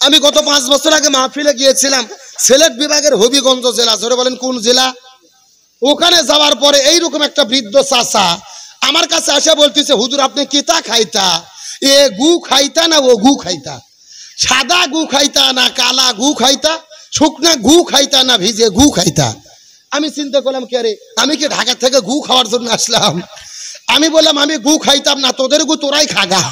আমি গত 5 বছর আগে মাহফিলে গিয়েছিলাম সিলেট বিভাগের হবিগঞ্জ জেলা, জোরে বলেন কোন জেলা? ওখানে যাওয়ার পরে এইরকম একটা বৃদ্ধ চাচা আমার কাছে আসে বলতেছে, হুজুর আপনি কিতা খাইতা? এ গু খাইতা না ও গু খাইতা? সাদা গু খাইতা না কালা গু খাইতা? শুকনা গু খাইতা না ভিজে গু খাইতা? আমি চিন্তা করলাম, কে রে, আমি কি ঢাকা থেকে গু খাওয়ার জন্য আসলাম? আমি বললাম আমি গু খাইতাম না, তোদের গু তোরাই খাগা।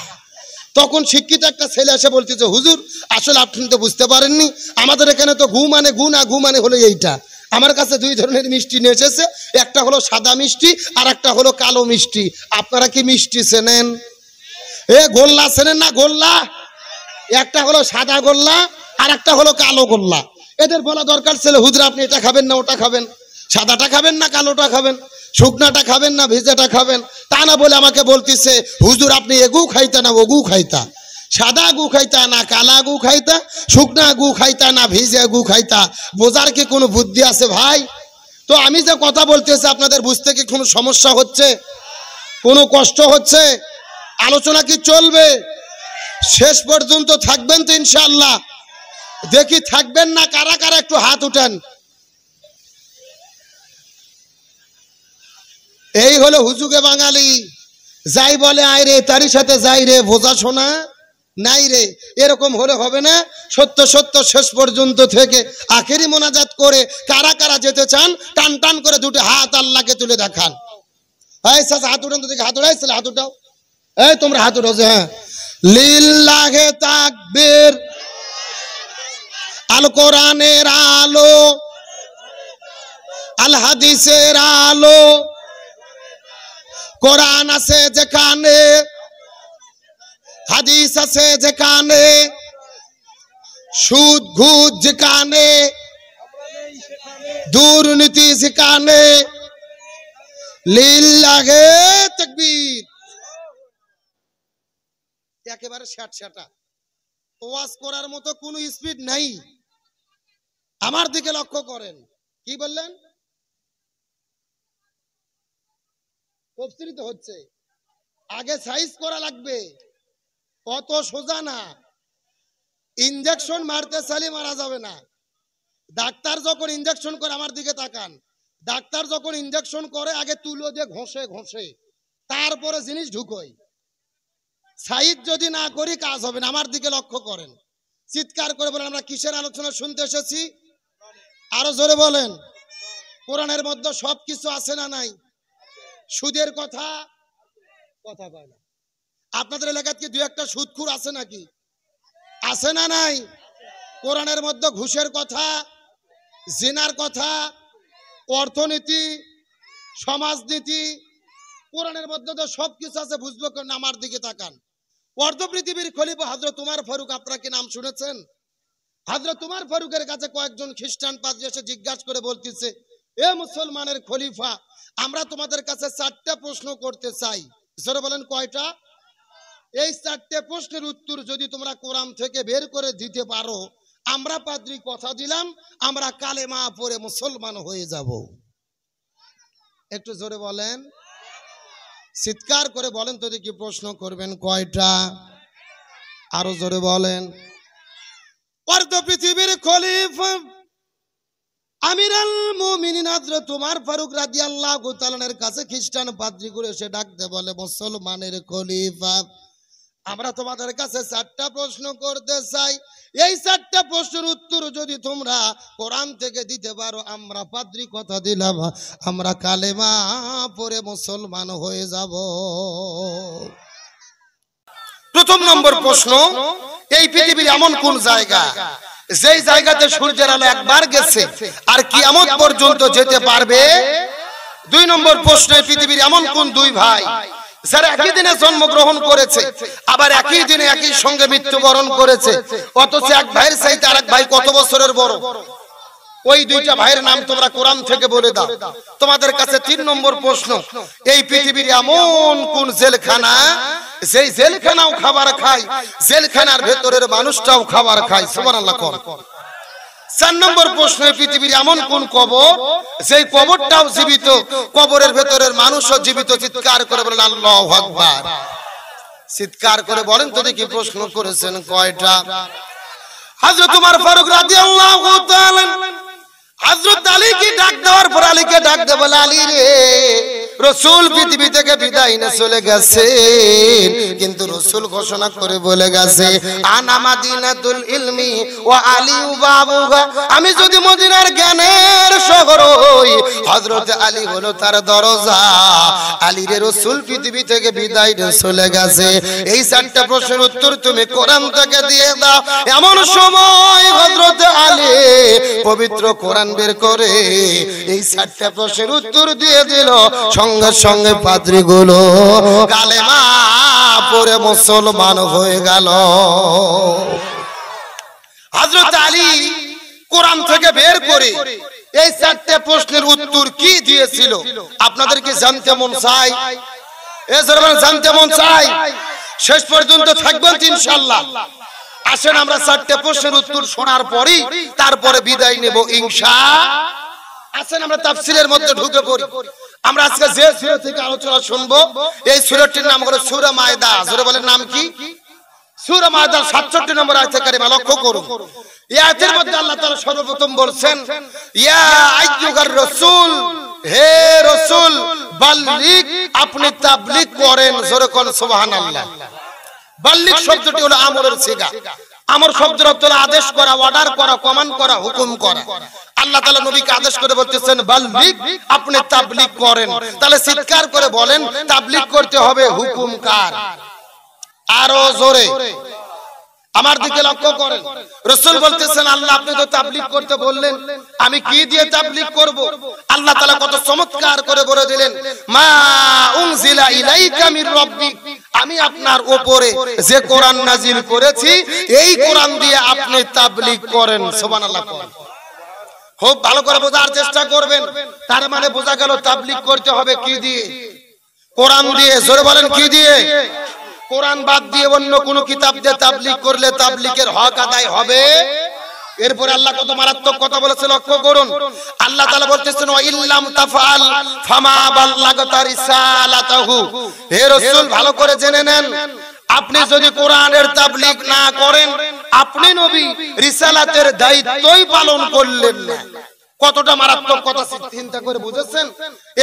তখন শিক্ষিত একটা ছেলে এসে বলতেছে, হুজুর আসলে আপনি তো বুঝতে পারেননি, আমাদের এখানে তো গু মানে গু না, গু মানে হলো এইটা। আমার কাছে 2 ধরনের মিষ্টি নিয়ে এসেছে, একটা হলো সাদা মিষ্টি আর একটা হলো কালো মিষ্টি। আপনারা কি মিষ্টি চেনেন? এ গোল্লা চেনেন না? গোল্লা একটা হলো সাদা গোল্লা আর একটা হলো কালো গোল্লা। এদের বলা দরকার ছিল, হুজুর আপনি এটা খাবেন না ওটা খাবেন, সাদাটা খাবেন না কালোটা খাবেন, শুকনাটা খাবেন না ভিজাটা খাবেন। তা না বলে আমাকে বলতেছে, হুজুর আপনি এগু খাইতা না ওগু খাইতা? সাদা গু খাইতা না কালা গু খাইতা? শুকনা গু খাইতা না ভিজে গু খাইতা? বোঝার কি কোনো বুদ্ধি আছে ভাই? তো আমি যে কথা বলতেছি আপনাদের বুঝতে কি কোনো সমস্যা হচ্ছে? কোনো কষ্ট হচ্ছে? আলোচনা কি চলবে? শেষ পর্যন্ত থাকবেন তো ইনশাআল্লাহ? দেখি থাকবেন না কারা কারা, একটু হাত উঠান। এই হলো হুজুগে বাঙালি, যাই বলে আয় রে তারই সাথে যাই রে, বোঝা শোনা নাই রে। এরকম হলে হবে না। সত্য সত্য শেষ পর্যন্ত থেকে আখেরি মোনাজাত করে কারা কারা যেতে চান টান টান করে 2টি হাত আল্লাহকে তুলে দেখান। এই চাচা হাত উঠান তো দেখি, হাত উঠাইছিল, হাত উঠাও। এই তোমরা হাত উঠাও। হ্যাঁ, লিল্লাহে তাকবীর, আল কোরআনের আলো, আল হাদিসের আলো। কোরআন আছে যেখানে, হাদিস আছে যেখানে, সুদ ঘুষ যেখানে, দুর্নীতি যেখানে, লিল্লাহে তাকবীর। একেবারে শ্যাট-শ্যাটা, ওয়াজ করার মতো কোনো স্পিড নাই। আমার দিকে লক্ষ্য করেন। কি বললেন? তফসির হচ্ছে, আগে সাইজ করা লাগবে, অত সোজা না। ইনজেকশন মারতে চাইলে মারা যাবে না। ডাক্তার যখন ইনজেকশন করে, আমার দিকে তাকান, ডাক্তার যখন ইনজেকশন করে আগে তুলো দিয়ে ঘষে ঘষে তারপরে জিনিস ঢুকোয়। সাইজ যদি না করি কাজ হবে না। আমার দিকে লক্ষ্য করেন। চিৎকার করে বলেন, আমরা কিসের আলোচনা শুনতে এসেছি? আরো জোরে বলেন। কোরআনের মধ্যে সবকিছু আছে না নাই? সুদের কথা কথা কয় না। আপনাদের এলাকায় কি 2-1টা সুদখোর আছে নাকি? আছে না নাই? কোরআনের মধ্যে ঘুষের কথা, জিনার কথা, অর্থনীতি, সমাজনীতি, কোরআনের মধ্যে তো সবকিছু আছে। বুঝবো কেন? আমার দিকে তাকান। অর্ধ পৃথিবীর খলিফা হযরত উমর ফারুক, আপনারা কি নাম শুনেছেন? হযরত উমর ফারুকের কাছে কয়েকজন খ্রিস্টান পাদ্রী এসে জিজ্ঞাসা করে বলতেছে, এ মুসলমানের খলিফা, আমরা তোমাদের কাছে 4টা প্রশ্ন করতে চাই। জোরে বলেন কয়টা? এই 4টে প্রশ্নের উত্তর যদি তোমরা কোরআন থেকে বের করে দিতে পারো, আমরা পাদ্রী কথা দিলাম, আমরা কালেমা পড়ে মুসলমান হয়ে যাব। একটু জোরে বলেন, চিৎকার করে বলেন তো দেখি, প্রশ্ন করবেন কয়টা? আরো জোরে বলেন। অর্ধ পৃথিবীর খলিফা আমিরুল মুমিনিন হযরত উমর ফারুক রাদিয়াল্লাহু তাআলার কাছে খ্রিস্টান পাদ্রী করে এসে ডাকতে বলে, মুসলমানের খলিফা, আমরা তোমাদের কাছে 4টা প্রশ্ন করতে চাই। এই 4টা প্রশ্নের উত্তর যদি তোমরা কোরআন থেকে দিতে পারো, আমরা পাদ্রী কথা দিলাম, আমরা কালেমা পড়ে মুসলমান হয়ে যাব। প্রথম নম্বর প্রশ্ন, এই পৃথিবীর এমন কোন জায়গা যেই জায়গাতে সূর্যের আলো একবার গেছে আর কিয়ামত পর্যন্ত যেতে পারবে? 2 নম্বর প্রশ্ন, এই পৃথিবীর এমন কোন 2 ভাই যারা একই দিনে জন্মগ্রহণ করেছে, আবার একই দিনে একই সঙ্গে মৃত্যুবরণ করেছে, অথচ এক ভাইয়ের চাইতে আরেক ভাই কত বছরের বড়? ওই 2টা ভাইয়ের নাম তোমরা কোরআন থেকে বলে দাও। তোমাদের কাছে 3 নম্বর প্রশ্ন, এই পৃথিবীর এমন কোন জেলখানা যেই জেলখানাও খাবার খায়, জেলখানার ভেতরের মানুষটাও খাবার খায়? সুবহানাল্লাহ। 4 নম্বর প্রশ্ন, এই পৃথিবীর এমন কোন কবর যেই কবরটাও জীবিত, কবরের ভেতরের মানুষও জীবিত? চিৎকার করে বলেন আল্লাহু আকবার। চিৎকার করে বলেন তো দেখি, প্রশ্ন করেছেন কয়টা? হযরত ওমর ফারুক রাদিয়াল্লাহু তাআলা হযরত আলীকে ডাক দেওয়ার পর আলীকে ডাক দে বলে, আলী রে, রাসূল পৃথিবী থেকে বিদায় নিয়ে চলে গেছেন, কিন্তু রাসূল ঘোষণা করে বলে গেছে, আনা মাদিনাতুল ইলমি ওয়া আলী বাবুহা, আমি যদি মদিনার জ্ঞানের শহর হই, হযরত আলী হলো তার দরজা। আলী রে, রাসূল পৃথিবী থেকে বিদায় নিয়ে চলে গেছে, এই চারটা প্রশ্নের উত্তর তুমি কোরআন থেকে দিয়ে দাও। এমন সময় হযরত আলী পবিত্র কোরআন বের করে এই চারটা প্রশ্নের উত্তর দিয়ে দিল। সঙ্গে সঙ্গে পাদ্রীগুলো কালেমা পড়ে মুসলমান হয়ে গেল। হযরত আলী কোরআন থেকে বের করে এই চারটা প্রশ্নের উত্তর কি দিয়েছিল আপনাদেরকে জানতে মন চাই? জানতে মন চাই? শেষ পর্যন্ত থাকবেন ইনশাআল্লাহ। আসেন আমরা চারটা প্রশ্নের উত্তর শোনার পরই তারপরে বিদায় নেব ইনশাআল্লাহ। আসেন আমরা তাফসীরের মধ্যে ঢুকে পড়ি। আমরা আজকে যে সূরা থেকে আলোচনা শুনবো, এই সূরাটির নাম হলো সূরা মায়দা। জোরে বলেন, নাম কি? সূরা মায়দার 67 নম্বর আয়াতে কারিমা লক্ষ্য করুন। এই আয়াতের মধ্যে আল্লাহ তাআলা সর্বপ্রথম বলছেন, ইয়া আইয়ুহার রাসূল, হে রাসূল, বাল্লিগ, আপনি তাবলীগ করেন। জোরে কোন সুবহানাল্লাহ। বাল্লিগ শব্দটি হলো আমরের সিগা। আমর শব্দের অর্থ হলো আদেশ করা, অর্ডার করা, কমান্ড করা, হুকুম করা। আল্লাহ তাআলা নবীকে আদেশ করে বলতেছেন, বাল্লিগ, আপনি তাবলীগ করেন। তাহলে চিৎকার করে বলেন, তাবলীগ করতে হবে হুকুম কার? আরো জোরে আমার দিকে লক্ষ্য করেন। রাসূল বলতেছেন, আল্লাহ আপনি তো তাবলীগ করতে বললেন, আমি কি দিয়ে তাবলীগ করব? আল্লাহ তাআলা কত চমৎকার করে বলে দিলেন, মা উনজিলা ইলাইকা মির রাব্বিক, আমি আপনার উপরে যে কোরআন নাজিল করেছি এই কোরআন দিয়ে আপনি তাবলীগ করেন। সুবহানাল্লাহ। খুব ভালো করে বোঝার চেষ্টা করবেন। তার মানে বোঝা গেল তাবলীগ করতে হবে কি দিয়ে? কোরআন দিয়ে। জোরে বলেন, কি দিয়ে? কোরআন বাদ দিয়ে অন্য কোন কিতাব দিয়ে তাবলীগ করলে তাবলীগের হক আদায় হবে? এরপরে আল্লাহ কত মারাত্মক কথা বলেছে লক্ষ্য করুন। আল্লাহ তাআলা বলতেছেন, ওয়া ইল্লাম তাফআল ফামা বাল্লাগতা রিসালাতাহু। হে রাসূল, ভালো করে জেনে নেন, আপনি যদি কোরআনের তাবলীগ না করেন, আপনি নবী রিসালাতের দায়িত্বই পালন করলেন না। কতটা মারাত্মক কথা চিন্তা করে বুঝেছেন?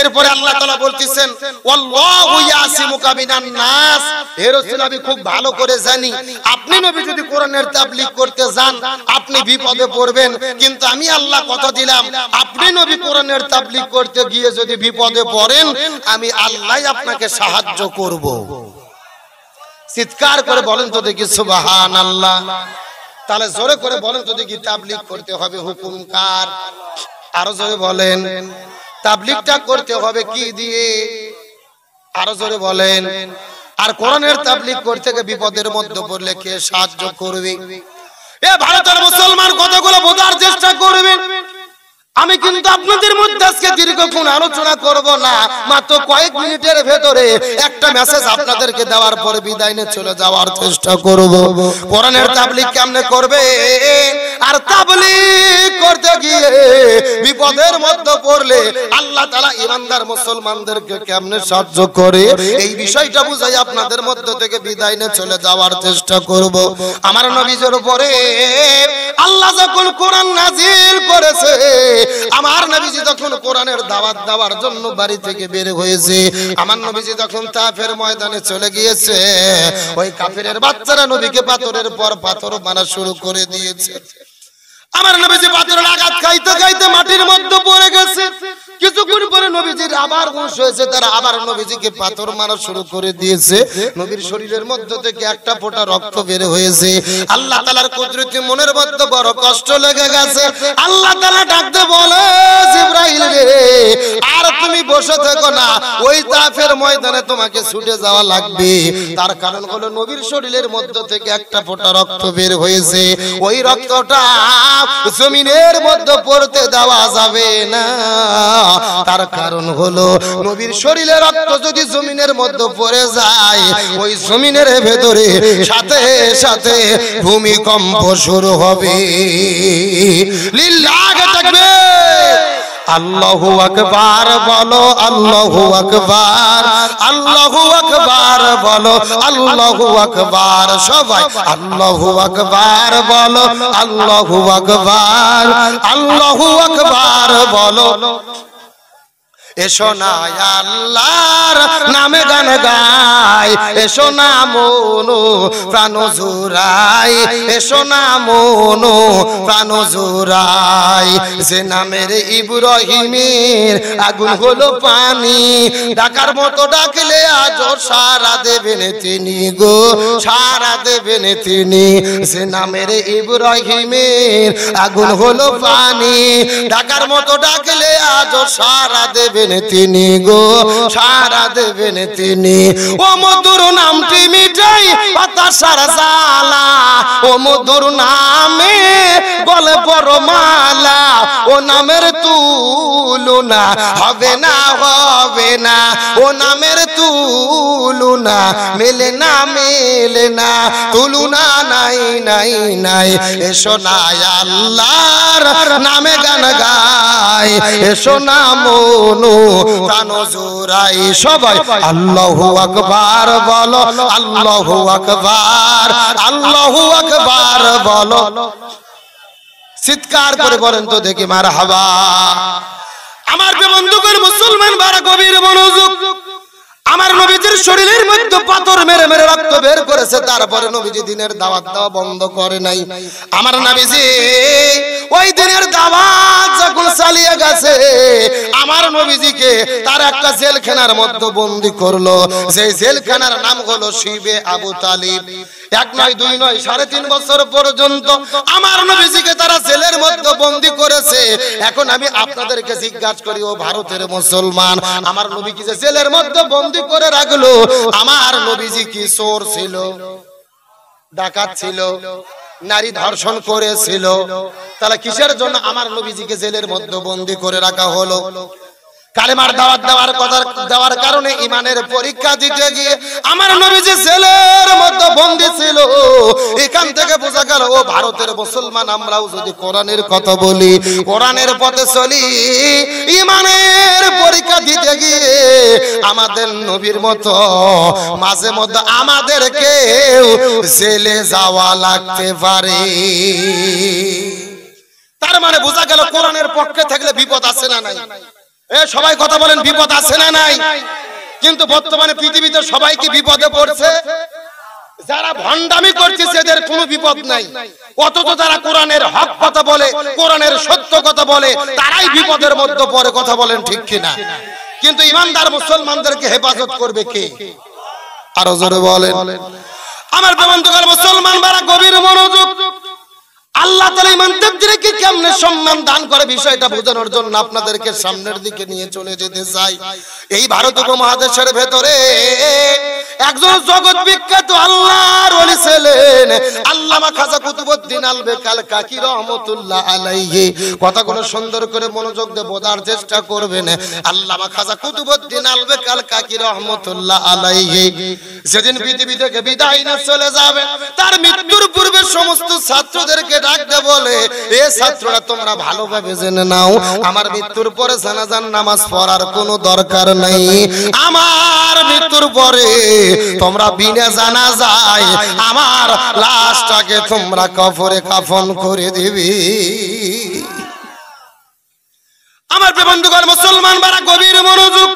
এরপরে আল্লাহ তাআলা বলতেছেন, ওয়াল্লাহু ইয়াসিমুকা মিনান নাস। হে রাসূল, আমি খুব ভালো করে জানি আপনি নবী যদি কোরআনের তাবলীগ করতে যান আপনি বিপদে পড়বেন, কিন্তু আমি আল্লাহ কথা দিলাম আপনি নবী কোরআনের তাবলীগ করতে গিয়ে যদি বিপদে পড়েন, আমি আল্লাহ আপনাকে সাহায্য করব। চিৎকার করে বলেন তো দেখি সুবহানাল্লাহ। তাহলে জোরে করে বলেন তো দেখি, তাবলীগ করতে হবে হুকুম কার? আরো জোরে বলেন, তাবলীগটা করতে হবে কি দিয়ে? আরো জোরে বলেন। আর কোরআনের তাবলীগ করতে গিয়ে বিপদের মধ্যে পড়লে কে সাহায্য করবে? এ ভারতের মুসলমান কথাগুলো বোঝার চেষ্টা করবেন। আমি কিন্তু আপনাদের মধ্যে আজকে দীর্ঘক্ষণ আলোচনা করব না, মাত্র কয়েক মিনিটের ভেতরে একটা মেসেজ আপনাদেরকে দেওয়ার পরে বিদায় নিয়ে চলে যাওয়ার চেষ্টা করব। কোরআনের তাবলীগ কেমনে করবে, আর তাবলীগ করতে গিয়ে বিপদের মধ্যে পড়লে আল্লাহ তাআলা ঈমানদার মুসলমানদেরকে কেমনে সাহায্য করে, এই বিষয়টা বুঝাই আপনাদের মধ্য থেকে বিদায় নিয়ে চলে যাওয়ার চেষ্টা করব। আমার নবীর উপরে আল্লাহ যখন কোরআন নাজিল করেছে, আমার নবীজি যখন কোরআনের দাওয়াত দেওয়ার জন্য বাড়ি থেকে বের হয়েছে, আমার নবীজি যখন তাফের ময়দানে চলে গিয়েছে, ওই কাফিরের বাচ্চারা নবীকে পাথরের পর পাথর মারা শুরু করে দিয়েছে। আমার নবীজি পাথরের আঘাত খাইতে খাইতে মাটির মধ্যে পড়ে গেছে। কিছুক্ষণ পরে নবীজির আবার হুঁশ হয়েছে, তারা আবার নবীজিকে পাথর মারা শুরু করে দিয়েছে। নবীর শরীরের মধ্যে থেকে একটা ফোঁটা রক্ত বের হয়েছে। আল্লাহ তাআলার কুদরতি মনের মধ্যে বড় কষ্ট লেগে গেছে। আল্লাহ তাআলা ডাকতে বলে, জিবরাইল রে, আর তুমি বসে থেকো না, ওই তাফের ময়দানে তোমাকে ছুটে যাওয়া লাগবে। তার কারণ হলো নবীর শরীরের মধ্যে থেকে একটা ফোঁটা রক্ত বের হয়েছে, ওই রক্তটা জমিনের মধ্যে পড়তে দেওয়া যাবে না। তার কারণ হলো নবীর শরীরের রক্ত যদি জমিনের মধ্যে পড়ে যায়, ওই জমিনের ভেতরে সাথে সাথে ভূমিকম্প শুরু হবে। লিল্লাহি তাকবীর। আল্লাহু আকবার বলো, আল্লাহু আকবার, আল্লাহু আকবার বলো, আল্লাহু আকবার। সবাই আল্লাহু আকবার বলো, আল্লাহু আকবার, আল্লাহু আকবার বলো। এসো না আল্লাহর নামে গান গাই, এসো না মনো প্রাণ জুড়াই, এসো না মনো প্রাণ জুড়াই। যে নামের ইব্রাহিমের আগুন হলো পানি, ডাকার মতো ডাকলে আজ সারা দেবেন তিনি গো, সারা দেবেন তিনি। যে নামের ইব্রাহিমের আগুন হলো পানি, ডাকার মতো ডাকলে আজ সারা দেবেন তিনি গো, সারা দেবেন তিনি। ও মধুর নামটি মিটাই হতাশার জ্বালা, ও মধুর নামে গলে বড় মালা, ও নামের তুলনা হবে না, হবে না, ও নামের তুলনা মেলে না, মেলে না, তুলনা নাই, নাই, নাই। এসো না আল্লাহর নামে গান গাই, এসো না মনো প্রাণ জুড়াই। সবাই আল্লাহু আকবার বলো, আল্লাহু আকবার, আল্লাহু আকবার বলো। চিৎকার করে বলেন তো দেখি মারহাবা। আমার বন্ধুগণ মুসলমান বারা গভীর মনোযোগ। আমার নবীজির শরীরের মধ্যে পাথর মেরে মেরে রক্ত বের করেছে, তারপরে নবীজি দিনের দাওয়াত দেওয়া বন্ধ করে নাই। আমার নবীজি ওই দিনের দাওয়াত যখন চালিয়ে গেছে, আমার নবীজিকে তার একটা জেলখানার মধ্যে বন্দী করলো। সেই জেলখানার নাম হলো শিবে আবু তালিব। এক নয়, দুই নয়, 3.5 বছর পর্যন্ত আমার নবীজিকে তারা জেলের মধ্যে বন্দী করেছে। এখন আমি আপনাদেরকে জিজ্ঞাসা করি, ও ভারতের মুসলমান, আমার নবীকে যে জেলের মধ্যে বন্দী করে রাখলো, আমার নবীজি কি চোর ছিল, ডাকাত ছিল, নারী ধর্ষণ করেছিল? তাহলে কিসের জন্য আমার নবীজিকে জেলের মধ্যে বন্দী করে রাখা হলো? কালেমার দাওয়াত দেওয়ার কারণে, ইমানের পরীক্ষা দিতে গিয়ে আমার নবীজি জেলের মধ্যে বন্দী ছিল। এখান থেকে বোঝা গেল, ও ভারতের মুসলমান, আমরাও যদি কোরআনের কথা বলি, কোরআনের পথে চলি, ইমানের পরীক্ষা দিতে গিয়ে আমাদের নবীর মতো মাঝে মধ্যে আমাদেরকে জেলে যাওয়া লাগতে পারে। তার মানে বোঝা গেল, কোরআনের পক্ষে থাকলে বিপদ আছে না নাই? সবাই কথা বলেন, বিপদ আছে না নাই? কিন্তু বর্তমানে পৃথিবীতে সবাই কি বিপদে পড়ছে? যারা ভণ্ডামি করছে এদের কোনো বিপদ নাই, অথচ যারা কোরআনের হক কথা বলে, কোরআনের সত্য কথা বলে, তারাই বিপদের মধ্যে পড়ে। কথা বলেন ঠিক কিনা? কিন্তু ইমানদার মুসলমানদেরকে হেফাজত করবে কে? আরো জোরে বলেন। আমার বন্ধুগণ মুসলমান বারা গভীর মনোযোগ। আল্লাহ তাআলা ইমানদারদেরকে কেমনে সম্মান দান করে, বিষয়টা বোঝানোর জন্য আপনাদেরকে সামনের দিকে নিয়ে চলে যেতে চাই। এই ভারত উপমহাদেশের ভেতরে একজন জগৎ বিখ্যাত আল্লাহর ওলি ছিলেন, আল্লামা খাজা কুতুবউদ্দিন আলবেক আল কাকি রহমাতুল্লাহ আলাইহি। কথাগুলো সুন্দর করে মনোযোগ দিয়ে বোঝার চেষ্টা করবেন। আল্লামা খাজা কুতুবউদ্দিন আলবেক আল কাকি রহমাতুল্লাহ আলাইহি যেদিন পৃথিবী থেকে বিদায় নিয়ে চলে যাবে, তার মৃত্যুর পূর্বে সমস্ত ছাত্রদেরকে ডাকতে বলে, এ ছাত্ররা তোমরা ভালোভাবে জেনে নাও, আমার মৃত্যুর পরে জানাজার নামাজ পড়ার কোনো দরকার নাই। আমার মৃত্যুর পরে তোমরা বিনা জানাজায় আমার লাশটাকে তোমরা কবরে কাফন করে দিবি। আমার বন্ধুগণ মুসলমান বারা গভীর মনোযোগ।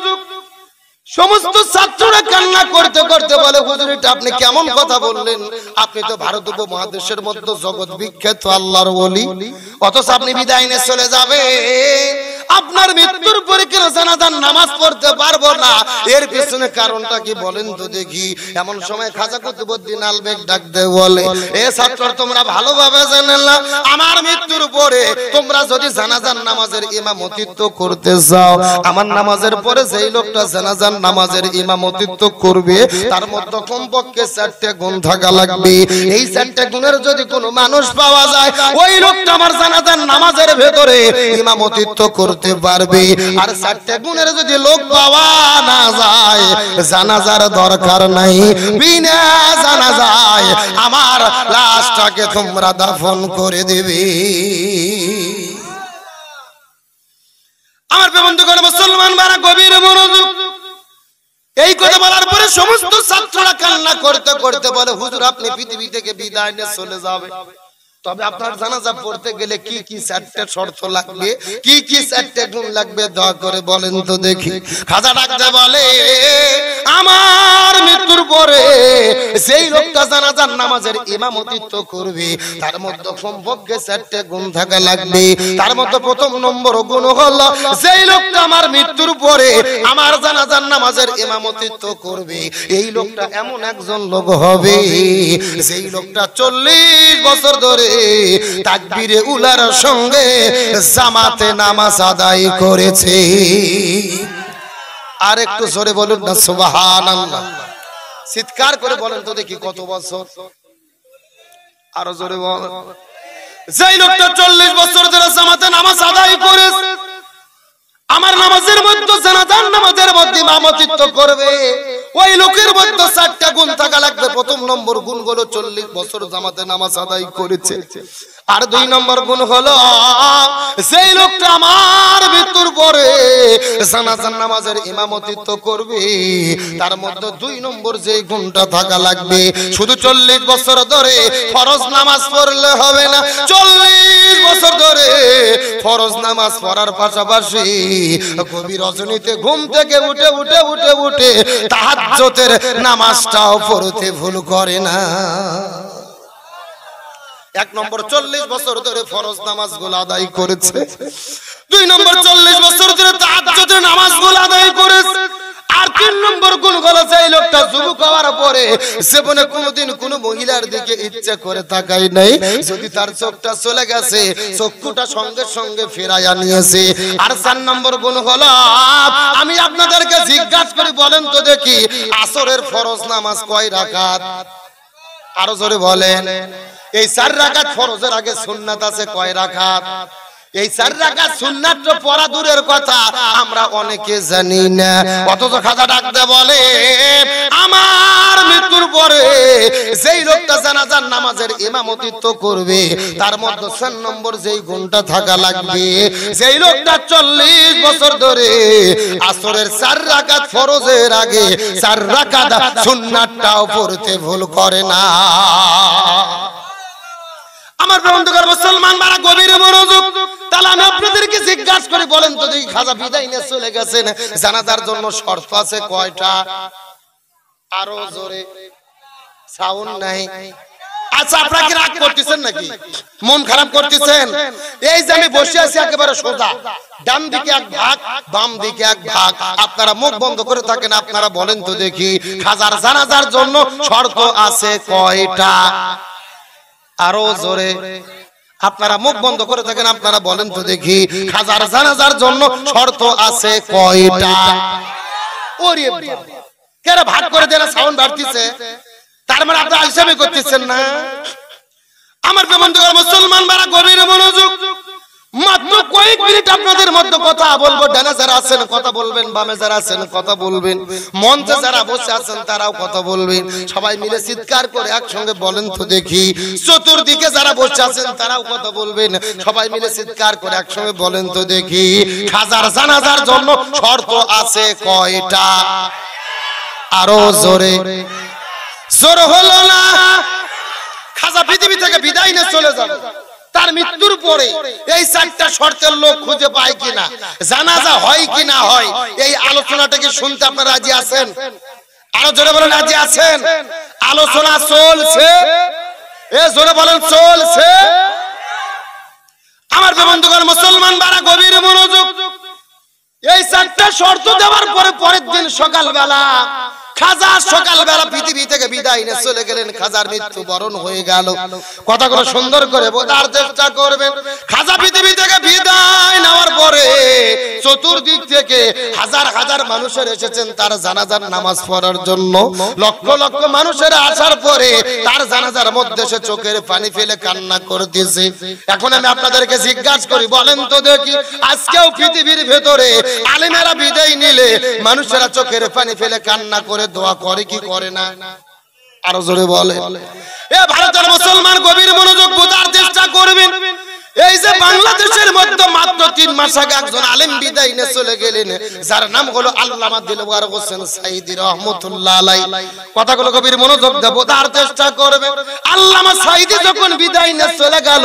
সমস্ত ছাত্ররা কান্না করতে করতে বলে, হুজুর এটা আপনি কেমন কথা বললেন? আপনি তো ভারত উপমহাদেশের মধ্যে জগৎ বিখ্যাত আল্লাহর ওলি, অথচ আপনি বিদায় নিয়ে চলে যাবে, আপনার মৃত্যুর পরে কেন জানাজার নামাজ পড়তে পারবো না? এর পিছনে কারণটা কি বলেন তো দেখি। এমন সময় খাজা কুতুবউদ্দিন আলবেক ডাক দিয়ে বলে, এ ছাত্র তোমরা ভালোভাবে জানেন না, আমার মৃত্যুর পরে তোমরা যদি জানাজার নামাজের ইমামতিত্ব করতে যাও, আমার নামাজের পরে যেই লোকটা জানাজার নামাজের ইমামতিত্ব করবে, তার মধ্যে কমপক্ষে 4টে গুণ থাকা লাগবে। এই 4টে গুণের যদি কোনো মানুষ পাওয়া যায়, ওই লোকটা আমার জানাজার নামাজের ভেতরে ইমামতিত্ব করতে পারবে। আর 4টে গুণের যদি লোক পাওয়া না যায়, জানাজার দরকার নাই, বিনা জানাজায় আমার লাশটাকে তোমরা দাফন করে দেবে। আমার বন্ধুগণ মুসলমান বারা গভীর মনোযোগ। এই কথা বলার পরে সমস্ত ছাত্ররা কান্না করতে করতে বলে, হুজুর আপনি পৃথিবী থেকে বিদায় নিয়ে চলে যাবে, তবে আপনার জানাজা পড়তে গেলে কি কি চারটে শর্ত লাগবে, কি কি চারটে গুণ লাগবে দয়া করে বলেন তো দেখি। খাজা ডাকতে বলে, আমার মৃত্যুর পরে সেই লোকটা জানাজার নামাজের ইমামতিত্ব করবে, তার মধ্যে কমপক্ষে চারটে গুণ থাকা লাগবে। তার মধ্যে প্রথম নম্বর গুণ হলো, সেই লোকটা আমার মৃত্যুর পরে আমার জানাজার নামাজের ইমামতিত্ব করবে, এই লোকটা এমন একজন লোক হবে সেই লোকটা 40 বছর ধরে তাকবীরে উলার সঙ্গে জামাতে নামাজ আদায় করেছে। আর একটু জোরে বলুন না সুবহানাল্লাহ, চিৎকার করে বলেন তো দেখি কত বছর, আরো জোরে বলেন। যেই লোকটা 40 বছর ধরে জামাতে নামাজ আদায় করেছে, আমার নামাজের মধ্যে জানাজার নামাজের মধ্যে ইমামতিত্ব করবে, ওই লোকের মধ্যে 4টা গুণ থাকা লাগবে। প্রথম নম্বর গুণ হলো 40 বছর জামাতে নামাজ আদায় করেছে। আর 2 নম্বর গুণ হলো, সেই লোকটা আমার মৃত্যুর পরে জানাজার নামাজের ইমামতিত্ব করবে, তার মধ্যে 2 নম্বর যে গুণটা থাকা লাগবে, শুধু 40 বছর ধরে ফরজ নামাজ পড়লে হবে না, 40 বছর ধরে ফরজ নামাজ পড়ার পাশাপাশি গভীর রজনীতে ঘুম থেকে উঠে উঠে উঠে উঠে তাহাজ্জুদের নামাজটাও পড়তে ভুল করে না। 1 নম্বর 40 বছর ধরে ফরজ নামাজগুলো আদায় করেছে, 2 নম্বর 40 বছর ধরে তাহাজ্জুদের নামাজগুলো আদায় করেছে। আর 3 নম্বর গুণ হলো, এই লোকটা যুবক হওয়ার পরে জীবনে কোনোদিন কোনো মহিলার দিকে ইচ্ছে করে তাকায় নাই, যদি তার চোখটা চলে গেছে চক্ষুটা সঙ্গে সঙ্গে ফেরাইয়া নিয়েছে। আর 4 নম্বর গুণ হলো, আমি আপনাদেরকে জিজ্ঞাসা করি বলেন তো দেখি, আসরের ফরজ নামাজ কয় রাকাত? আরো জোরে বলেন। এই 4 রাকাত ফরজের আগে সুন্নাত আছে কয় রাকাত? এই 4 রাকাত সুন্নাত তো পড়া দূরের কথা আমরা অনেকে জানি না। অথচ খাজা ডাকতে বলে, আমার মৃত্যুর পরে যেই লোকটা জানাজার নামাজের ইমামতিত্ব করবে, তার মধ্যে 4 নম্বর যেই গুণটা থাকা লাগবে, যেই লোকটা 40 বছর ধরে আসরের 4 রাকাত ফরজের আগে 4 রাকাত সুন্নাতটাও পড়তে ভুল করে না। আমার বন্ধুগণ মুসলমান বারা গভীর মনোযোগ। তাহলে আমি আপনাদেরকে জিজ্ঞাসা করে বলেন তো দেখি, খাজা বিদায় নিয়ে চলে গেছেন, জানাজার জন্য শর্ত আছে কয়টা? আরো জোরে, সাউন্ড নাই। আচ্ছা আপনারা কি রাগ করতেছেন নাকি, মন খারাপ করতেছেন? এই যে আমি বসে আছি একেবারে সোজা, ডান দিকে 1 ভাগ, বাম দিকে 1 ভাগ, আপনারা মুখ বন্ধ করে থাকেন। আপনারা বলেন তো দেখি, খাজার জানাজার জন্য শর্ত আছে কয়টা? আরো জোরে, আপনারা মুখ বন্ধ করে থাকেন, আপনারা বলেন তো দেখি, খাজার জানাজার জন্য শর্ত আছে কয়টা? ওরে কেন ভাগ করে দেন, সাউন্ড বাড়তিছে, তার মানে আপনারা হিসাবে করতেছেন না। আমার বন্ধুগণ মুসলমান বারা গভীর মনোযোগ। মাত্র কয়েক মিনিট আপনাদের মধ্যে কথা বলবো। ডানে যারা আছেন কথা বলবেন, বামে যারা আছেন কথা বলবেন, মঞ্চে যারা বসে আছেন তারাও কথা বলবেন। সবাই মিলে চিৎকার করে একসঙ্গে বলেন তো দেখি, চতুর্দিকে যারা বসে আছেন তারাও কথা বলবেন। সবাই মিলে চিৎকার করে একসঙ্গে বলেন তো দেখি, খাজার জানাজার জন্য শর্ত আছে কয়টা? আরো জোরে, জোর হলো না। খাজা পৃথিবী থেকে বিদায় নিয়ে চলে যাবে, তার মৃত্যুর পরে এই 4টা শর্তের লোক খুঁজে পায় কিনা, জানাজা হয় কি না হয়, এই আলোচনাটাকে শুনতে আপনারা রাজি আছেন? আরো জোরে বলেন রাজি আছেন? আলোচনা চলছে, এ জোরে বলেন চলছে। আমার বন্ধুগণ মুসলমান বারা গভীর মনোযোগ। এই 4টা শর্ত দেওয়ার পরে পরের দিন সকালবেলা খাজা সকালবেলা পৃথিবী থেকে বিদায় নিয়ে চলে গেলেন। খাজার মৃত্যু বরণ হয়ে গেল। কথাগুলো সুন্দর করে বোঝার চেষ্টা করবেন। খাজা পৃথিবী থেকে বিদায় নেওয়ার পরে চতুর্দিক থেকে হাজার হাজার মানুষের এসেছেন তার জানাজার নামাজ পড়ার জন্য। লক্ষ লক্ষ মানুষের আসার পরে তার জানাজার মধ্যে সে চোখের পানি ফেলে কান্না করতেছে। এখন আমি আপনাদেরকে জিজ্ঞাসা করি, বলেন তো দেখি, আজকেও পৃথিবীর ভেতরে আলেমেরা বিদায় নিলে মানুষেরা চোখের পানি ফেলে কান্না করে দোয়া করে কি করে না? আরো জোরে বলে। এ ভারতের মুসলমান গভীর মনোযোগ বোঝার চেষ্টা করবেন। এই যে বাংলাদেশের মধ্যে মাত্র 3 মাস আগে একজন আলেম বিদায় নিয়ে চলে গেলেন, যার নাম হলো আল্লামা দিলওয়ার হোসেন সাঈদী রাহমাতুল্লাহ আলাইহি। কথাগুলো কবির মনোযোগ দিয়ে বোঝার চেষ্টা করবেন। আল্লামা সাঈদী যখন বিদায় নিয়ে চলে গেল,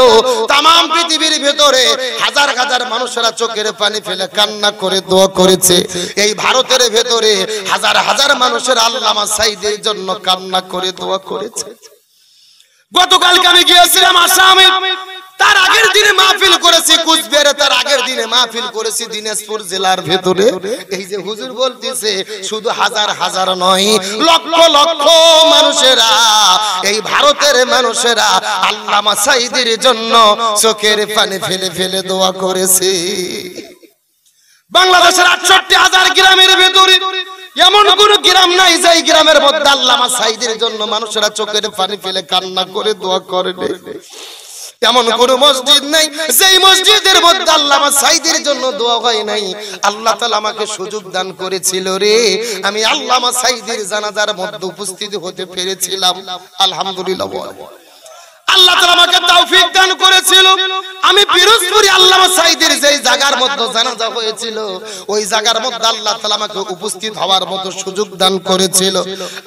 তাম পৃথিবীর ভেতরে হাজার হাজার মানুষেরা চোখের পানি ফেলে কান্না করে দোয়া করেছে। এই ভারতের ভেতরে হাজার হাজার মানুষের আল্লামা সাঈদীর জন্য কান্না করে দোয়া করেছে। গতকালকে আমি গিয়েছিলাম আসামে, তার আগের দিনে মাহফিল করেছি কুচবিহারে, তার আগের দিনে মাহফিল করেছি দিনাজপুর জেলার ভেতরে। এই যে হুজুর বলতেছে শুধু হাজার হাজার নয়, লক্ষ লক্ষ মানুষেরা, এই ভারতের মানুষেরা আল্লামা সাঈদীর জন্য চোখের পানি ফেলে ফেলে দোয়া করেছে। বাংলাদেশের ৬৮,০০০ গ্রামের ভেতরে এমন কোন গ্রাম নাই যে গ্রামের মধ্যে আল্লামা সাঈদীর জন্য মানুষেরা চোখের পানি ফেলে কান্না করে দোয়া করে। এমন কোন মসজিদ নাই যেই মসজিদের মধ্যে আল্লামা সাঈদীর জন্য দোয়া হয় নাই। আল্লাহ তাআলা আমাকে সুযোগ দান করেছিল রে, আমি আল্লামা সাঈদীর জানাজার মধ্যে উপস্থিত হতে পেরেছিলাম। আলহামদুলিল্লাহ। আল্লাহ তাআলা আমাকে তৌফিক দান করেছিল। আমি পিরোজপুরে আল্লামা সাঈদীর যেই জায়গার মধ্যে জানাজা হয়েছিল, ওই জায়গার মধ্যে আল্লাহ তাআলা আমাকে উপস্থিত হওয়ার মতো সুযোগ দান করেছিল।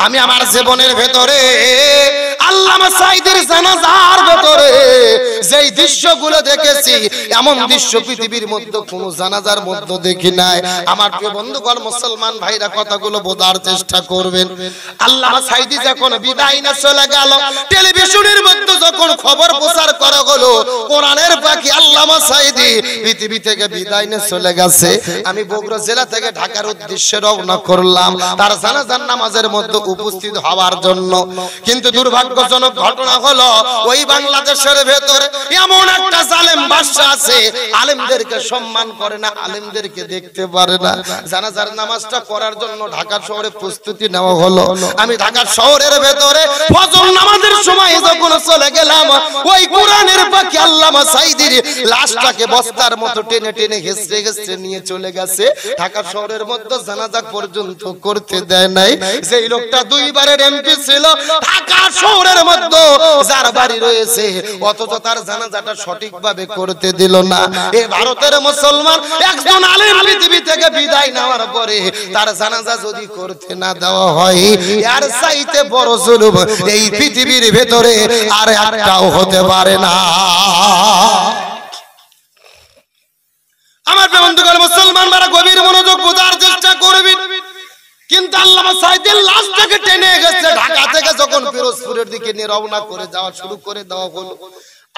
আমি আমার জীবনের ভেতরে আল্লামা সাঈদীর জানাজার ভেতরে যেই দৃশ্যগুলো দেখেছি, এমন দৃশ্য পৃথিবীর মধ্যে কোন জানাজার মধ্যে দেখি নাই। আমার প্রিয় বন্ধুগণ, মুসলমান ভাইরা, কথাগুলো বোঝার চেষ্টা করবেন। আল্লামা সাঈদী যখন বিদায় নিয়ে চলে গেল, টেলিভিশনের মধ্যে যখন খবর প্রচার করা হলো কোরআনের পাখি আল্লামা সাঈদী পৃথিবী থেকে বিদায় নিয়ে চলে গেছে, আমি বগুড়া জেলা থেকে ঢাকার উদ্দেশ্যে রওনা করলাম তার জানাজার নামাজের মধ্যে উপস্থিত হওয়ার জন্য। কিন্তু দুর্ভাগ্যজনক ঘটনা হলো, ওই বাংলাদেশের ভেতরে এমন একটা জালেম বাদশা আছে, আলেমদেরকে সম্মান করে না, আলেমদেরকে দেখতে পারে না। জানাজার নামাজটা করার জন্য ঢাকা শহরে প্রস্তুতি নেওয়া হলো। আমি ঢাকা শহরের ভেতরে ফজর নামাজের সময় যখন চলে গেলাম, ওই কোরআনের পাখি আল্লামা সাঈদীর লাশটাকে বস্তার মতো টেনে টেনে ঘেঁষে ঘেঁষে নিয়ে চলে গেছে। ঢাকা শহরের মধ্যে জানাজা পর্যন্ত করতে দেয় নাই। যেই লোকটা 2 বারের এমপি ছিল ঢাকা শহরের মধ্যে, যার বাড়ি রয়েছে, অথচ তার জানাজাটা সঠিকভাবে করতে দিল না। এই ভারতের মুসলমান একজন আলেম পৃথিবী থেকে বিদায় নেওয়ার পরে তার জানাজা যদি করতে না দেওয়া হয়, এর চাইতে বড় জুলুম এই পৃথিবীর ভেতরে আর একটাও হতে পারে না। আমার বন্ধুগণ, মুসলমান যারা গভীর মনোযোগ বোঝার চেষ্টা করবেন। কিন্তু আল্লামা সাঈদীর লাশটাকে টেনে গেছে ঢাকা থেকে যখন পিরোজপুরের দিকে নিয়ে রওনা করে যাওয়া শুরু করে দেওয়া হলো।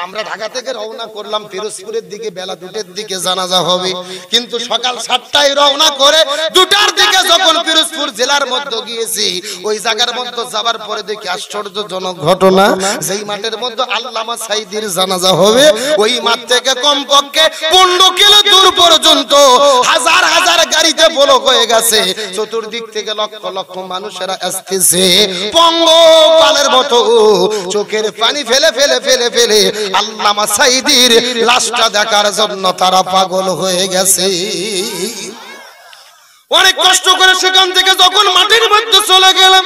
আমরা ঢাকা থেকে রওনা করলাম পিরোজপুরের দিকে, বেলা 2টার দিকে জানাজা হবে। কিন্তু সকাল 7টায় রওনা করে 2টার দিকে যখন পিরোজপুর জেলার মধ্যে গিয়েছি, ওই জায়গার মধ্যে যাবার পরে দেখি আশ্চর্যজনক ঘটনা। যেই মাঠের মধ্যে আল্লামা সাঈদীর জানাজা হবে, ওই মাঠ থেকে কমপক্ষে 15 কিলো দূর পর্যন্ত হাজার হাজার গাড়িতে ব্লক হয়ে গেছে। চতুর্দিক থেকে লক্ষ লক্ষ মানুষেরা আসতেছে পঙ্গপালের মতো, চোখের পানি ফেলে ফেলে ফেলে ফেলে আল্লামা সাঈদীর লাশটা দেখার জন্য তারা পাগল হয়ে গেছে। অনেক কষ্ট করে সেখান থেকে যখন মাটির মধ্যে চলে গেলাম,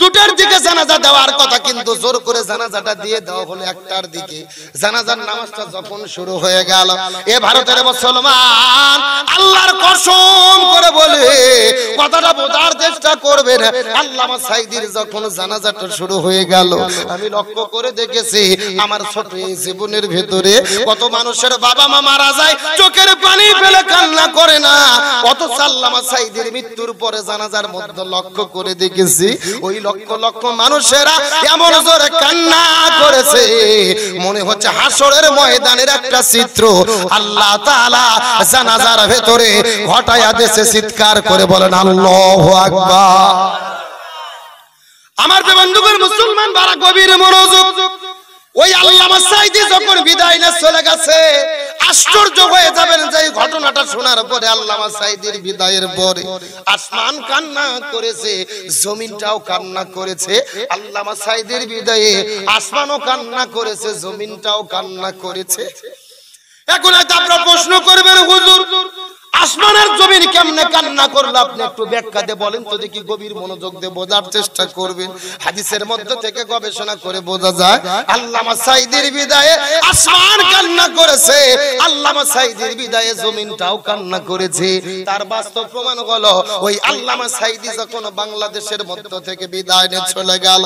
2টার দিকে জানাজা দেওয়ার কথা, কিন্তু জোর করে জানাজাটা দিয়ে দেওয়া হলো 1টার দিকে। জানাজার নামাজটা যখন শুরু হয়ে গেল, এ ভারতের মুসলমান আল্লাহর কসম করে বলে কথাটা বোঝার চেষ্টা করবেন। আল্লামা সাঈদীর যখন জানাজাটা শুরু হয়ে গেল, আমি লক্ষ্য করে দেখেছি আমার ছোট এই জীবনের ভেতরে কত মানুষের বাবা মা মারা যায়, চোখের পানি ফেলে কান্না করে না। অথচ আল্লামা সাঈদীর মৃত্যুর পরে জানাজার মধ্যে লক্ষ্য করে দেখেছি ওই লক্ষ লক্ষ মানুষেরা এমন জোরে কান্না করেছে, মনে হচ্ছে হাসরের ময়দানের একটা চিত্র আল্লাহ তাআলা জানাজার ভেতরে ঘটায়া দেশে। চিৎকার করে বলেন আল্লাহু আকবার। আমার বন্ধুগণ, মুসলমান যারা গভীর মনোযোগ, ওই আল্লামা সাঈদী যখন বিদায় নিয়ে চলে গেছে, আশ্চর্য হয়ে যাবেন যে এই ঘটনাটা শোনার পরে আল্লামা সাঈদীর বিদায়ের পরে আসমান কান্না করেছে, জমিনটাও কান্না করেছে। আল্লামা সাঈদীর বিদায়ে আসমানও কান্না করেছে, জমিনটাও কান্না করেছে। এখন আপনারা প্রশ্ন করবেন, হুজুর আসমানের জমিন কেমনে কান্না করলো আপনি একটু ব্যাখ্যা দিয়ে বলেন তো দেখি, গভীর মনোযোগ দিয়ে বোঝার চেষ্টা করবেন। হাদিসের মধ্যে থেকে গবেষণা করে বোঝা যায় আল্লামা সাঈদীর বিদায়ে আসমান কান্না করেছে, আল্লামা সাঈদীর বিদায়ে জমিনটাও কান্না করেছে। তার বাস্তব প্রমাণ হলো ওই আল্লামা সাঈদী যখন বাংলাদেশের মধ্য থেকে বিদায় নিয়ে চলে গেল,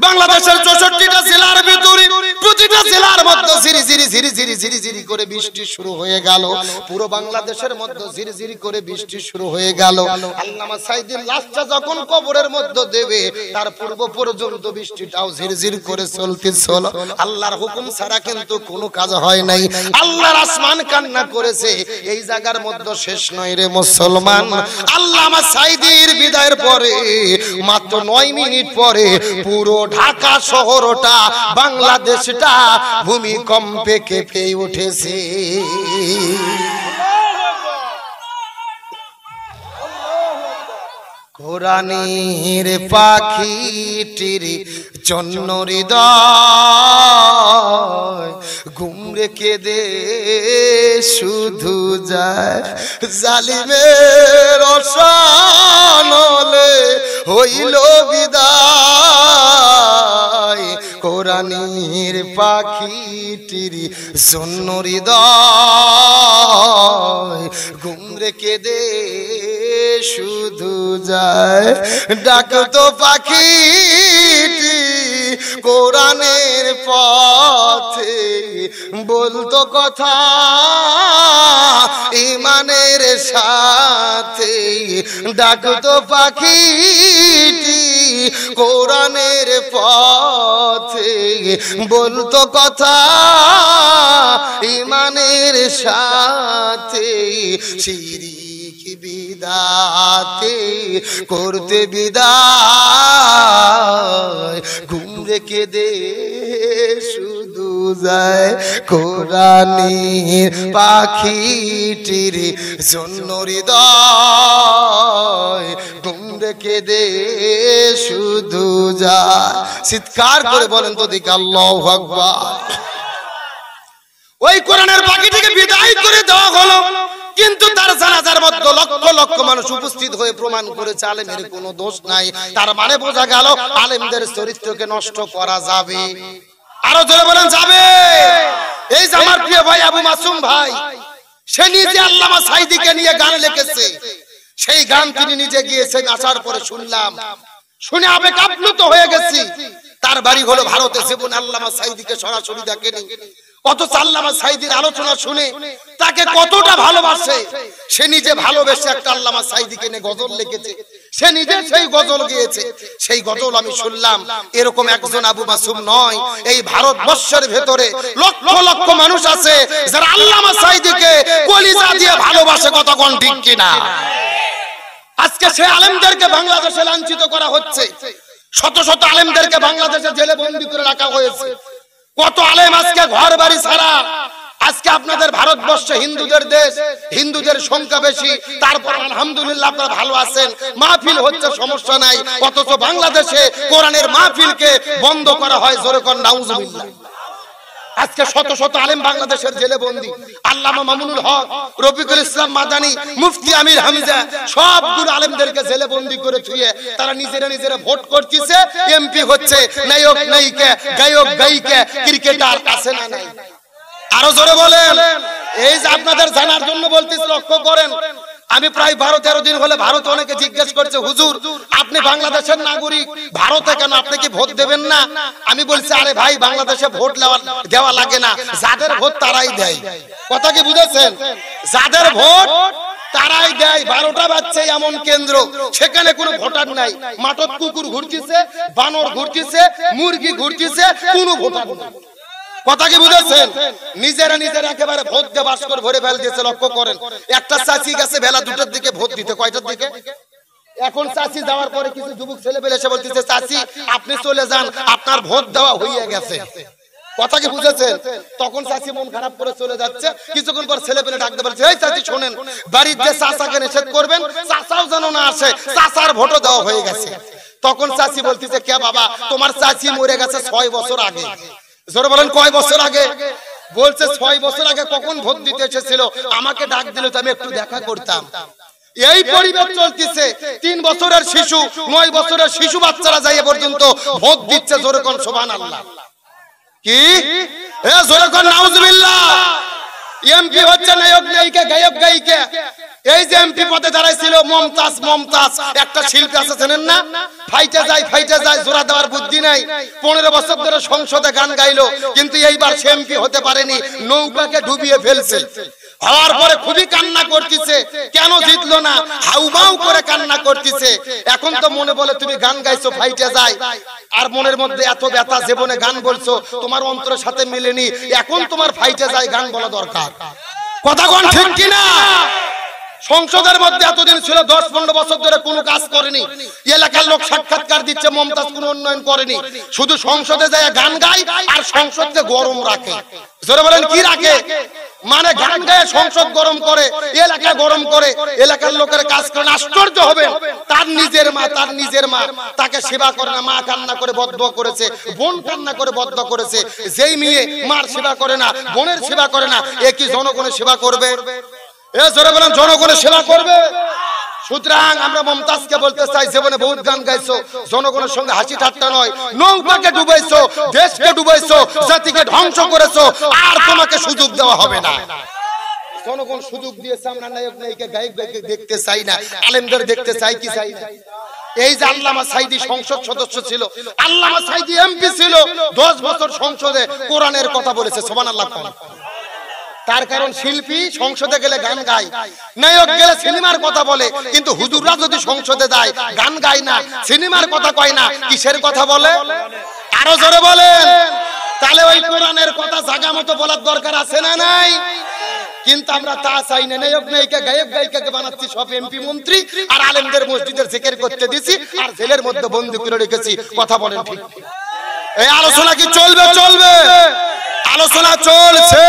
বাংলাদেশের 64টা জেলার ভিতরে প্রতিটা জেলার মধ্যে ঝিরি ঝিরি ঝিরি ঝিরি ঝিরি ঝিরি করে বৃষ্টি শুরু হয়ে গেল। পুরো বাংলাদেশের মধ্যে ঝিরি ঝিরি করে বৃষ্টি শুরু হয়ে গেল। আল্লামা সাঈদীর লাশটা যখন কবরের মধ্যে দেবে তার পূর্ব পর্যন্ত বৃষ্টিটাও ঝিরি ঝিরি করে চলতেছিল। আল্লাহর হুকুম ছাড়া কিন্তু কোনো কাজ হয় নাই। আল্লাহর আসমান কান্না করেছে। এই জায়গার মধ্যে শেষ নয় রে মুসলমান। আল্লামা সাঈদীর বিদায়ের পরে মাত্র 9 মিনিট পরে পুরো ঢাকা শহরটা, বাংলাদেশটা ভূমিকম্পে কেঁপে উঠেছে। কোরআনের পাখিটির জন্য হৃদয় ঘুম রেখে দে শুধু যায়, জালিমের অশানলে হইল বিদায়। কোরআনের পাখিটির জন্য হৃদয় ঘুম রেখে দে শুধু যায়, ডাকতো পাখিটি কোরআনের পথে, বলতো কথা ইমানের সাথে। ডাকতো পাখিটি কোরআনের পথে, বলতো কথা ইমানের সাথে। শিরিক বিদাতে করতে বিদায়, ঘুম রেখে দে শুধু যায়। কোরআনের পাখিটির জন্য হৃদয় ঘুম রেখে দে শুধু যায়। চিৎকার করে বলেন তো দেখি আল্লাহু আকবার। ওই কোরআনের পাখিটিকে বিদায় করে দেওয়া হলো, কিন্তু তার জানাজার মধ্যে লক্ষ লক্ষ মানুষ উপস্থিত হয়ে প্রমাণ করেছে আলেমের কোনো দোষ নাই। তার মানে বোঝা গেল আলেমদের চরিত্রকে নষ্ট করা যাবে। আরো জোরে বলেন যাবে। এই যে আমার প্রিয় ভাই আবু মাসুম ভাই, সে নিজে আল্লামা সাঈদীকে নিয়ে গান লিখেছে। সেই গান তিনি নিজে গিয়েছেন, আসার পরে শুনলাম, শুনে আবেগ আপ্লুত হয়ে গেছি। তার বাড়ি হলো ভারতে, জীবন আল্লামা সাঈদীকে সরাসরি দেখেনি, অথচ আল্লামা সাঈদীর আলোচনা শুনে তাকে কতটা ভালোবাসে। সে নিজে ভালোবেসে একটা আল্লামা সাঈদীকে নিয়ে গজল লিখেছে, সে নিজে সেই গজল গেয়েছে। সেই গজল আমি শুনলাম। এরকম একজন আবু মাসুম নয়, এই ভারতবর্ষের ভেতরে লক্ষ লক্ষ মানুষ আছে যারা আল্লামা সাঈদীকে কলিজা দিয়ে ভালোবাসে। কথা কোন ঠিক কিনা? আজকে সেই আলেমদেরকে বাংলাদেশে লাঞ্ছিত করা হচ্ছে। শত শত আলেমদেরকে বাংলাদেশে জেলে বন্দী করে রাখা হয়েছে। কত আলেম আজকে ঘর বাড়ি ছাড়া। আজকে আপনাদের ভারতবর্ষে হিন্দুদের দেশ, হিন্দুদের সংখ্যা বেশি, তারপর আলহামদুলিল্লাহ আপনারা ভালো আছেন, মাহফিল হচ্ছে, সমস্যা নাই। অথচ বাংলাদেশে কোরআনের মাহফিলকে বন্ধ করা হয়। জোরে কর নাউজুবিল্লাহ। আজকে শত শত আলেম বাংলাদেশের জেলে বন্দী। আল্লামা মামুনুল হক, রফিকুল ইসলাম মাদানী, মুফতি আমির হামজা, সবগুলো আলেমদেরকে জেলে বন্দী করে থুয়ে তারা নিজেরা নিজেরা ভোট করতেছে, এমপি হচ্ছে। নায়ক নায়িকা, গায়ক গায়িকা, ক্রিকেটার আছে না নাই? আরো জোরে বলেন। এই যে আপনাদের জানার জন্য বলতেছি, লক্ষ্য করেন। আমি প্রায় 12-13 দিন হলে ভারতে অনেকে জিজ্ঞেস করছে, হুজুর আপনি বাংলাদেশের নাগরিক, ভারতে কেন, আপনি কি ভোট দেবেন না? আমি বলছি, আরে ভাই, বাংলাদেশে ভোট দেওয়া লাগে না, যাদের ভোট তারাই দেয়। কথা কি বুঝেছেন? যাদের ভোট তারাই দেয়। 12টা বাজছে এমন কেন্দ্র, সেখানে কোনো ভোটার নাই। মাঠত কুকুর ঘুরতেছে, বানর ঘুরতেছে, মুরগি ঘুরতেছে, কোনো ভোটার নেই। কথা কি বুঝেছেন? নিজেরা নিজেরা একেবারে ভোট দিয়ে বাস্কর ভরে ফেল দিয়েছে। লক্ষ্য করেন, একটা চাচি গেছে বেলা 2টার দিকে ভোট দিতে। কয়টার দিকে? এখন চাচি যাওয়ার পরে কিছু যুবক ছেলে পেলে এসে বলতেছে, চাচি আপনি চলে যান, আপনার ভোট দেওয়া হয়ে গেছে। কথা কি বুঝেছেন? তখন চাচি মন খারাপ করে চলে যাচ্ছে। কিছুক্ষণ পর ছেলে পেলে ডাকতে বলছে, এই চাচি শোনেন, বাড়ির যে চাচাকে নিষেধ করবেন, চাচাও যেন না আসে, চাচার ভোটও দেওয়া হয়ে গেছে। তখন চাচি বলতেছে, কে বাবা, তোমার চাচি মরে গেছে 6 বছর আগে। জোরে বলেন, কয় বছর আগে? বলছে 6 বছর আগে কখন ভোট দিতে এসেছিল, আমাকে ডাক দিল তো আমি একটু দেখা করতাম। এই পরিবেশ চলতেছে, 3 বছরের শিশু 9 বছরের শিশু বাচ্চারা যাই পর্যন্ত ভোট দিচ্ছে। জোরে কোন সুবহানাল্লাহ। কি জোরে কোন নাউজুবিল্লাহ। এমপি হচ্ছে নায়ক নায়িকা গায়ক গায়িকা। এই যে এমপি পদে দাঁড়াইছিল মমতাজ একটা শিল্পী আছে জানেন না, ফাইটে যায় জোড়া দেওয়ার বুদ্ধি নাই। 15 বছর ধরে সংসদে গান গাইলো, কিন্তু এইবার সে এমপি হতে পারেনি, নৌকাকে ডুবিয়ে ফেলছে। হওয়ার পরে খুবই কান্না করতেছে, কেন জিতলো না, হাউমাউ করে কান্না করতেছে। এখন তো মনে বলে তুমি গান গাইছো ফাইটে যায়, আর মনের মধ্যে এত ব্যথা, জীবনে গান বলছো তোমার অন্তরের সাথে মিলেনি, এখন তোমার ফাইটে যায় গান বলা দরকার। কথা কোন ঠিক কিনা? সংসদের মধ্যে এতদিন ছিল 10-15 বছর ধরে কোনো কাজ করেনি, এলাকার লোক সাক্ষাৎকার দিচ্ছে, মমতাজ কোনো উন্নয়ন করেনি, শুধু সংসদে যায় গান গায় আর সংসদকে গরম রাখে। জোরে বলেন কি রাখে? মানে গান গায়ে সংসদ গরম করে, এলাকা গরম করে, এলাকার লোকের কাজ করে। আশ্চর্য হবে, তার নিজের মা তাকে সেবা করে না, মা কান্না করে বদদোয়া করেছে, বোন কান্না করে বদদোয়া করেছে। যেই মেয়ে মার সেবা করে না, বোনের সেবা করে না, এ কি জনগণের সেবা করবে? জোরে বলেন জনগণের সেবা করবে? সুতরাং আমরা মমতাজকে বলতে চাই, জীবনে বহুত গান গাইছো, জনগণের সঙ্গে হাসি ঠাট্টা নয়, নৌকাকে ডুবাইছো, দেশকে ডুবাইছো, জাতিকে ধ্বংস করেছো, আর তোমাকে সুযোগ দেওয়া হবে না। জনগণ সুযোগ দিয়েছে, আমরা নায়ক নায়িকা গায়ক গায়িকা দেখতে চাই না, আলেমদের দেখতে চাই কি চাই না? এই যে আল্লামা সাইদি সংসদ সদস্য ছিল, আল্লামা সাইদি এমপি ছিল, 10 বছর সংসদে কোরআনের কথা বলেছে। সুবহানাল্লাহ। তার কারণ শিল্পী সংসদে গেলে গান গায়, নায়ক গেলে সিনেমার কথা বলে, কিন্তু হুজুররা যদি সংসদে যায় গান গায় না, সিনেমার কথা কয় না, কিসের কথা বলে? আরো জোরে বলেন। তাহলে ওই কোরআনের কথা জায়গা মতো বলার দরকার আছে না নাই? কিন্তু আমরা তা চাই না, নায়ক নায়িকা গায়ক গায়িকাকে বানাচ্ছি সব এমপি মন্ত্রী, আর আলেমদের মসজিদের জিকির করতে দিছি, আর জেলের মধ্যে বন্দী করে রেখেছি। কথা বলেন ঠিক? এই আলোচনা কি চলবে? আলোচনা চলছে।